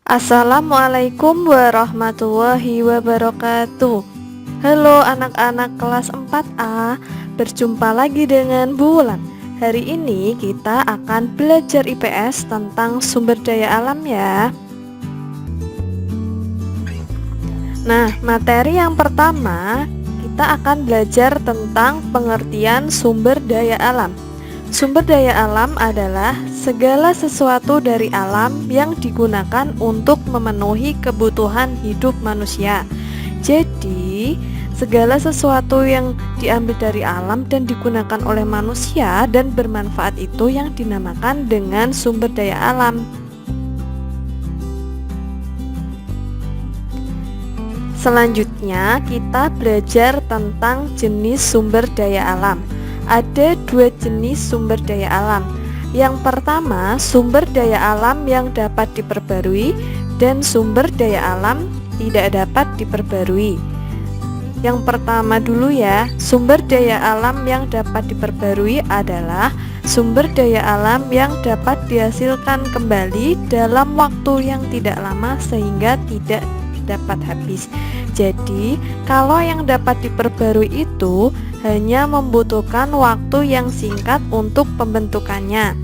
Assalamualaikum warahmatullahi wabarakatuh. Halo anak-anak kelas 4A, berjumpa lagi dengan Bulan. Hari ini kita akan belajar IPS tentang sumber daya alam ya. Nah, materi yang pertama kita akan belajar tentang pengertian sumber daya alam. Sumber daya alam adalah segala sesuatu dari alam yang digunakan untuk memenuhi kebutuhan hidup manusia. Jadi, segala sesuatu yang diambil dari alam dan digunakan oleh manusia dan bermanfaat itu yang dinamakan dengan sumber daya alam. Selanjutnya, kita belajar tentang jenis sumber daya alam. Ada dua jenis sumber daya alam. Yang pertama, sumber daya alam yang dapat diperbarui dan sumber daya alam tidak dapat diperbarui. Yang pertama dulu ya, sumber daya alam yang dapat diperbarui adalah sumber daya alam yang dapat dihasilkan kembali dalam waktu yang tidak lama sehingga tidak dapat habis. Jadi, kalau yang dapat diperbarui itu hanya membutuhkan waktu yang singkat untuk pembentukannya.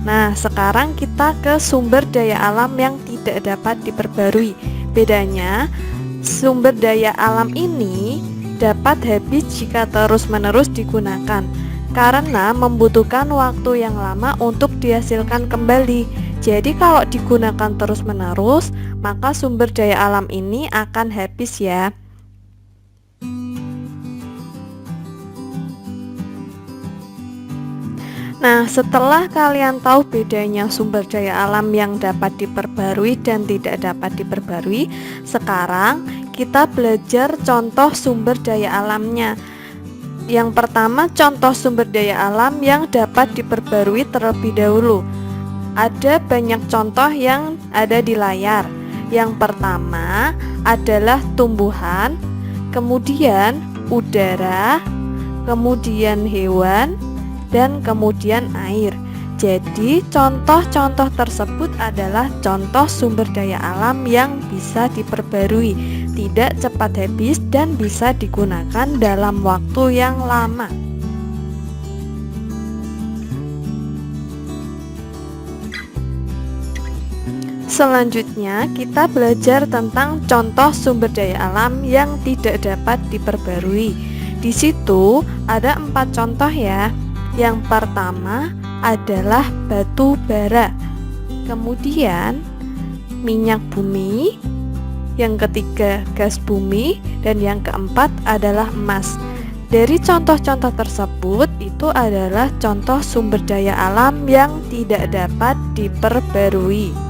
Nah, sekarang kita ke sumber daya alam yang tidak dapat diperbarui. Bedanya, sumber daya alam ini dapat habis jika terus-menerus digunakan karena membutuhkan waktu yang lama untuk dihasilkan kembali. Jadi kalau digunakan terus-menerus, maka sumber daya alam ini akan habis ya. Nah, setelah kalian tahu bedanya sumber daya alam yang dapat diperbarui dan tidak dapat diperbarui, sekarang kita belajar contoh sumber daya alamnya. Yang pertama, contoh sumber daya alam yang dapat diperbarui terlebih dahulu. Ada banyak contoh yang ada di layar. Yang pertama adalah tumbuhan, kemudian udara, kemudian hewan, dan kemudian air. Jadi contoh-contoh tersebut adalah contoh sumber daya alam yang bisa diperbarui, tidak cepat habis dan bisa digunakan dalam waktu yang lama. Selanjutnya, kita belajar tentang contoh sumber daya alam yang tidak dapat diperbarui. Di situ ada 4 contoh ya. Yang pertama adalah batu bara, kemudian minyak bumi, yang ketiga gas bumi, dan yang keempat adalah emas. Dari contoh-contoh tersebut itu adalah contoh sumber daya alam yang tidak dapat diperbarui.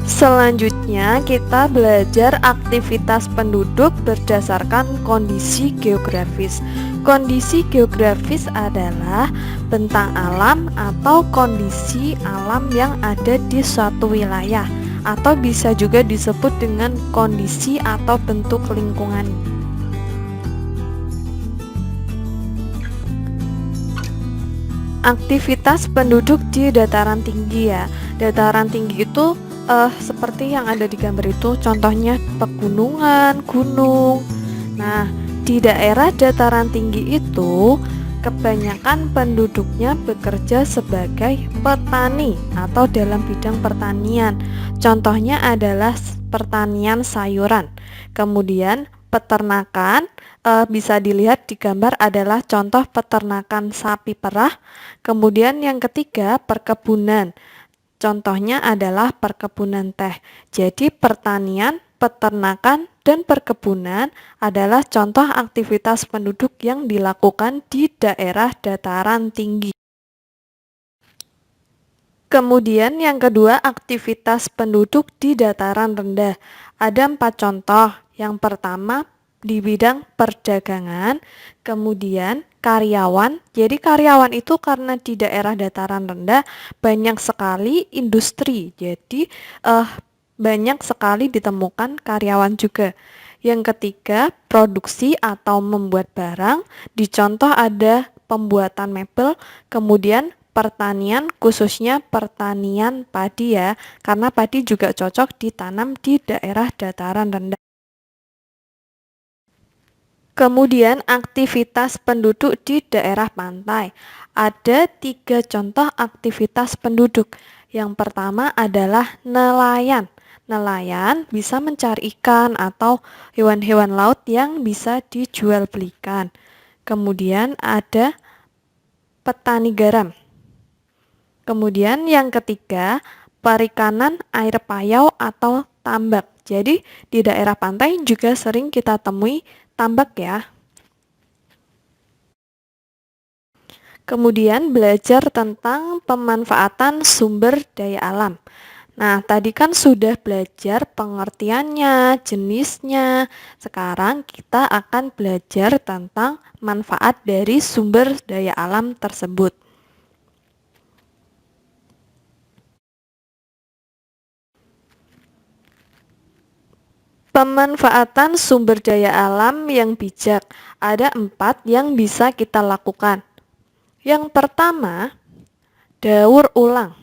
Selanjutnya, kita belajar aktivitas penduduk berdasarkan kondisi geografis. Kondisi geografis adalah bentang alam atau kondisi alam yang ada di suatu wilayah, atau bisa juga disebut dengan kondisi atau bentuk lingkungan. Aktivitas penduduk di dataran tinggi ya. Dataran tinggi itu seperti yang ada di gambar itu, contohnya pegunungan, gunung. Nah, di daerah dataran tinggi itu kebanyakan penduduknya bekerja sebagai petani atau dalam bidang pertanian. Contohnya adalah pertanian sayuran. Kemudian peternakan, bisa dilihat di gambar adalah contoh peternakan sapi perah. Kemudian yang ketiga perkebunan. Contohnya adalah perkebunan teh. Jadi pertanian, peternakan, dan perkebunan adalah contoh aktivitas penduduk yang dilakukan di daerah dataran tinggi. Kemudian yang kedua, aktivitas penduduk di dataran rendah. Ada 4 contoh. Yang pertama di bidang perdagangan, kemudian karyawan. Jadi karyawan itu karena di daerah dataran rendah banyak sekali industri. Jadi banyak sekali ditemukan karyawan juga. Yang ketiga, produksi atau membuat barang. Di contoh ada pembuatan mebel, kemudian pertanian, khususnya pertanian padi ya, karena padi juga cocok ditanam di daerah dataran rendah. Kemudian aktivitas penduduk di daerah pantai. Ada 3 contoh aktivitas penduduk. Yang pertama adalah nelayan. Nelayan bisa mencari ikan atau hewan-hewan laut yang bisa dijual belikan. Kemudian ada petani garam. Kemudian yang ketiga, perikanan air payau atau tambak. Jadi di daerah pantai juga sering kita temui tambak ya. Kemudian belajar tentang pemanfaatan sumber daya alam. Nah, tadi kan sudah belajar pengertiannya, jenisnya. Sekarang kita akan belajar tentang manfaat dari sumber daya alam tersebut. Pemanfaatan sumber daya alam yang bijak. Ada 4 yang bisa kita lakukan. Yang pertama, daur ulang.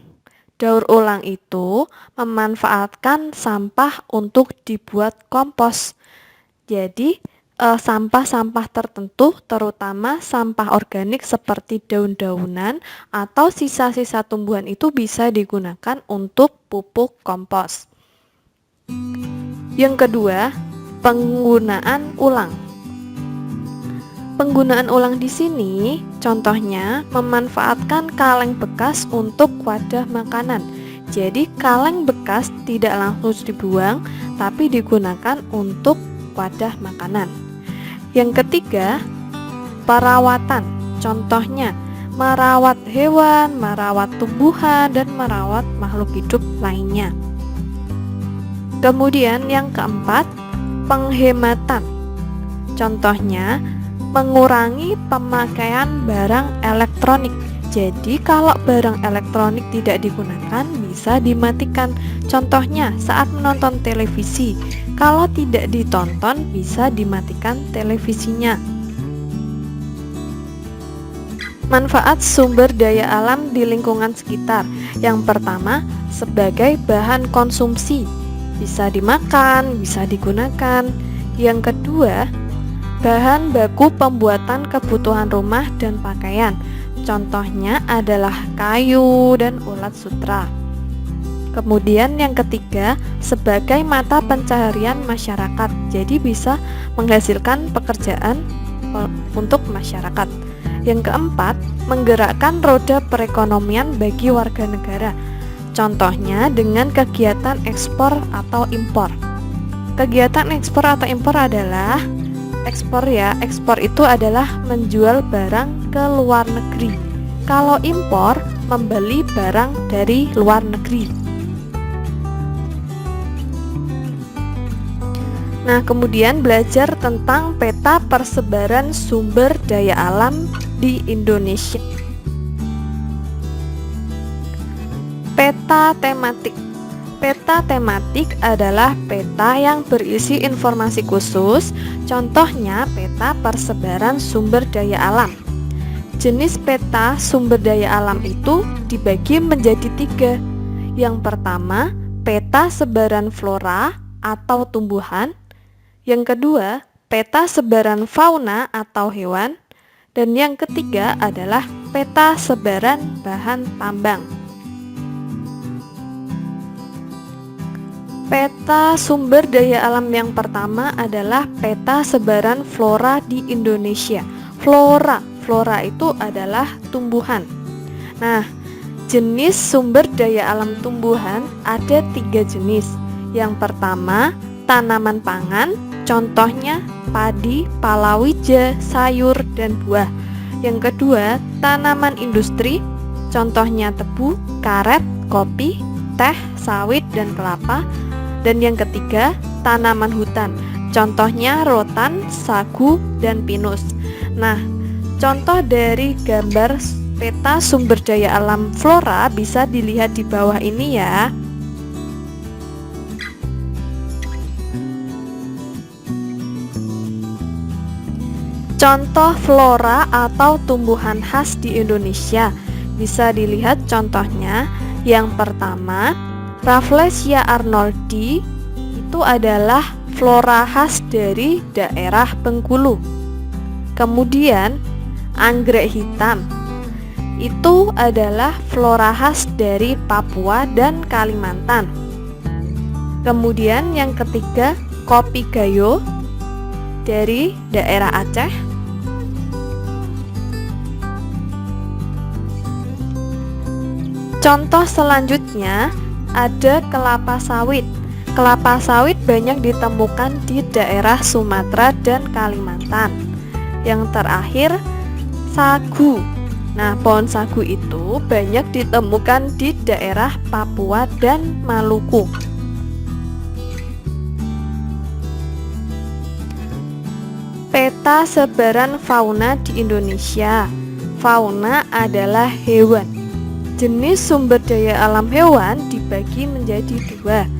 Daur ulang itu memanfaatkan sampah untuk dibuat kompos. Jadi, sampah-sampah tertentu, terutama sampah organik seperti daun-daunan atau sisa-sisa tumbuhan itu bisa digunakan untuk pupuk kompos. Yang kedua, penggunaan ulang. Penggunaan ulang di sini contohnya memanfaatkan kaleng bekas untuk wadah makanan. Jadi kaleng bekas tidak langsung dibuang tapi digunakan untuk wadah makanan. Yang ketiga, perawatan. Contohnya merawat hewan, merawat tumbuhan, dan merawat makhluk hidup lainnya. Kemudian yang keempat, penghematan. Contohnya, mengurangi pemakaian barang elektronik. Jadi kalau barang elektronik tidak digunakan bisa dimatikan. Contohnya saat menonton televisi, kalau tidak ditonton bisa dimatikan televisinya. Manfaat sumber daya alam di lingkungan sekitar. Yang pertama, sebagai bahan konsumsi. Bisa dimakan, bisa digunakan. Yang kedua, bahan baku pembuatan kebutuhan rumah dan pakaian. Contohnya adalah kayu dan ulat sutra. Kemudian yang ketiga, sebagai mata pencaharian masyarakat. Jadi bisa menghasilkan pekerjaan untuk masyarakat. Yang keempat, menggerakkan roda perekonomian bagi warga negara. Contohnya dengan kegiatan ekspor atau impor. Kegiatan ekspor atau impor adalah ekspor ya. Ekspor itu adalah menjual barang ke luar negeri. Kalau impor, membeli barang dari luar negeri. Nah, kemudian belajar tentang peta persebaran sumber daya alam di Indonesia. Peta tematik. Peta tematik adalah peta yang berisi informasi khusus, contohnya peta persebaran sumber daya alam. Jenis peta sumber daya alam itu dibagi menjadi 3. Yang pertama, peta sebaran flora atau tumbuhan. Yang kedua, peta sebaran fauna atau hewan. Dan yang ketiga adalah peta sebaran bahan tambang. Peta sumber daya alam yang pertama adalah peta sebaran flora di Indonesia. Flora itu adalah tumbuhan. Nah, jenis sumber daya alam tumbuhan ada 3 jenis. Yang pertama, tanaman pangan, contohnya padi, palawija, sayur, dan buah. Yang kedua, tanaman industri, contohnya tebu, karet, kopi, teh, sawit, dan kelapa. Dan yang ketiga, tanaman hutan, contohnya rotan, sagu, dan pinus. Nah, contoh dari gambar peta sumber daya alam flora bisa dilihat di bawah ini ya. Contoh flora atau tumbuhan khas di Indonesia. Bisa dilihat contohnya. Yang pertama, Rafflesia arnoldi itu adalah flora khas dari daerah Bengkulu. Kemudian, anggrek hitam itu adalah flora khas dari Papua dan Kalimantan. Kemudian yang ketiga, kopi gayo dari daerah Aceh. Contoh selanjutnya ada kelapa sawit. Kelapa sawit banyak ditemukan di daerah Sumatera dan Kalimantan. Yang terakhir, sagu. Nah, pohon sagu itu banyak ditemukan di daerah Papua dan Maluku. Peta sebaran fauna di Indonesia. Fauna adalah hewan. Jenis sumber daya alam hewan dibagi menjadi dua.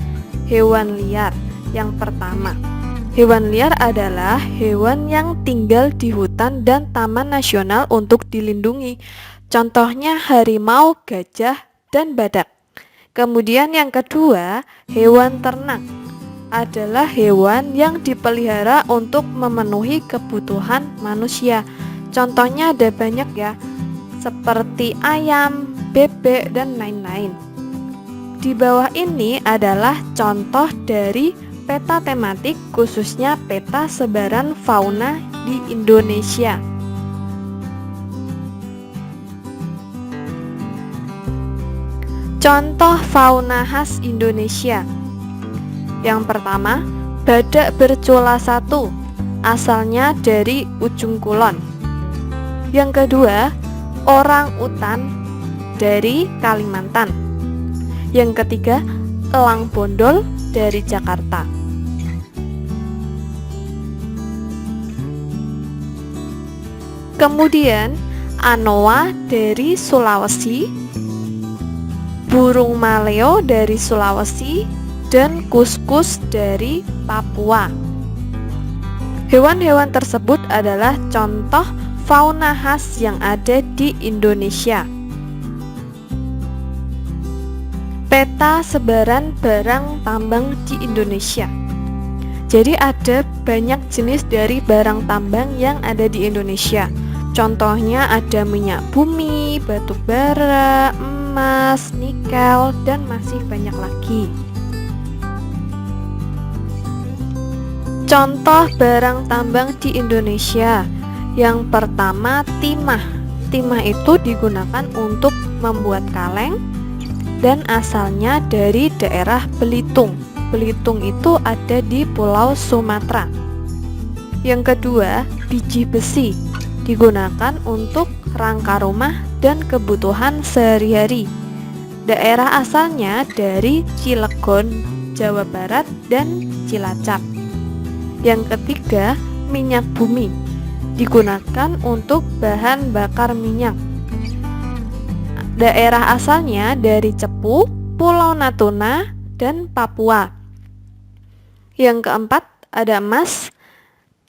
Hewan liar. Yang pertama, hewan liar adalah hewan yang tinggal di hutan dan taman nasional untuk dilindungi. Contohnya harimau, gajah, dan badak. Kemudian yang kedua, hewan ternak adalah hewan yang dipelihara untuk memenuhi kebutuhan manusia. Contohnya ada banyak ya, seperti ayam, bebek, dan lain-lain. Di bawah ini adalah contoh dari peta tematik, khususnya peta sebaran fauna di Indonesia. Contoh fauna khas Indonesia. Yang pertama, badak bercula 1, asalnya dari Ujung Kulon. Yang kedua, orang utan dari Kalimantan. Yang ketiga, elang bondol dari Jakarta. Kemudian, anoa dari Sulawesi, burung maleo dari Sulawesi, dan kuskus dari Papua. Hewan-hewan tersebut adalah contoh fauna khas yang ada di Indonesia. Peta sebaran barang tambang di Indonesia. Jadi ada banyak jenis dari barang tambang yang ada di Indonesia. Contohnya ada minyak bumi, batu bara, emas, nikel, dan masih banyak lagi. Contoh barang tambang di Indonesia. Yang pertama, timah. Timah itu digunakan untuk membuat kaleng dan asalnya dari daerah Belitung. Belitung itu ada di Pulau Sumatera. Yang kedua, biji besi digunakan untuk rangka rumah dan kebutuhan sehari-hari. Daerah asalnya dari Cilegon, Jawa Barat, dan Cilacap. Yang ketiga, minyak bumi digunakan untuk bahan bakar minyak. Daerah asalnya dari Cepu, Pulau Natuna, dan Papua. Yang keempat, ada emas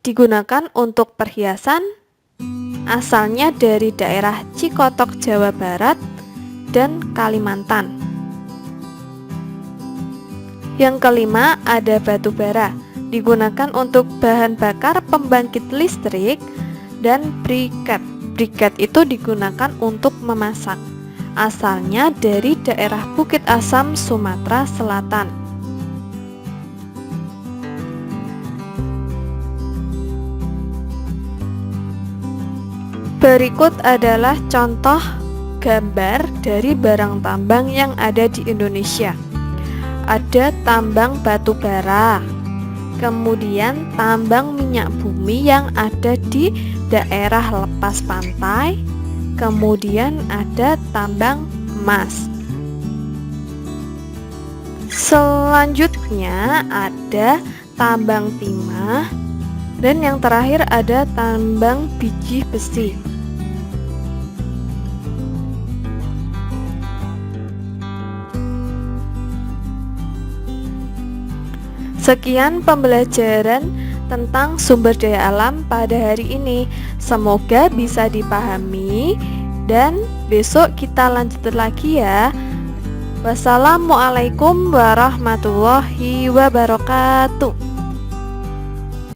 digunakan untuk perhiasan, asalnya dari daerah Cikotok, Jawa Barat, dan Kalimantan. Yang kelima, ada batu bara digunakan untuk bahan bakar pembangkit listrik, dan briket. Briket itu digunakan untuk memasak, asalnya dari daerah Bukit Asam, Sumatera Selatan. Berikut adalah contoh gambar dari barang tambang yang ada di Indonesia. Ada tambang batu bara, kemudian tambang minyak bumi yang ada di daerah lepas pantai, kemudian ada tambang emas. Selanjutnya ada tambang timah, dan yang terakhir ada tambang biji besi. Sekian pembelajaran tentang sumber daya alam pada hari ini. Semoga bisa dipahami dan Besok kita lanjut lagi ya. Wassalamualaikum warahmatullahi wabarakatuh.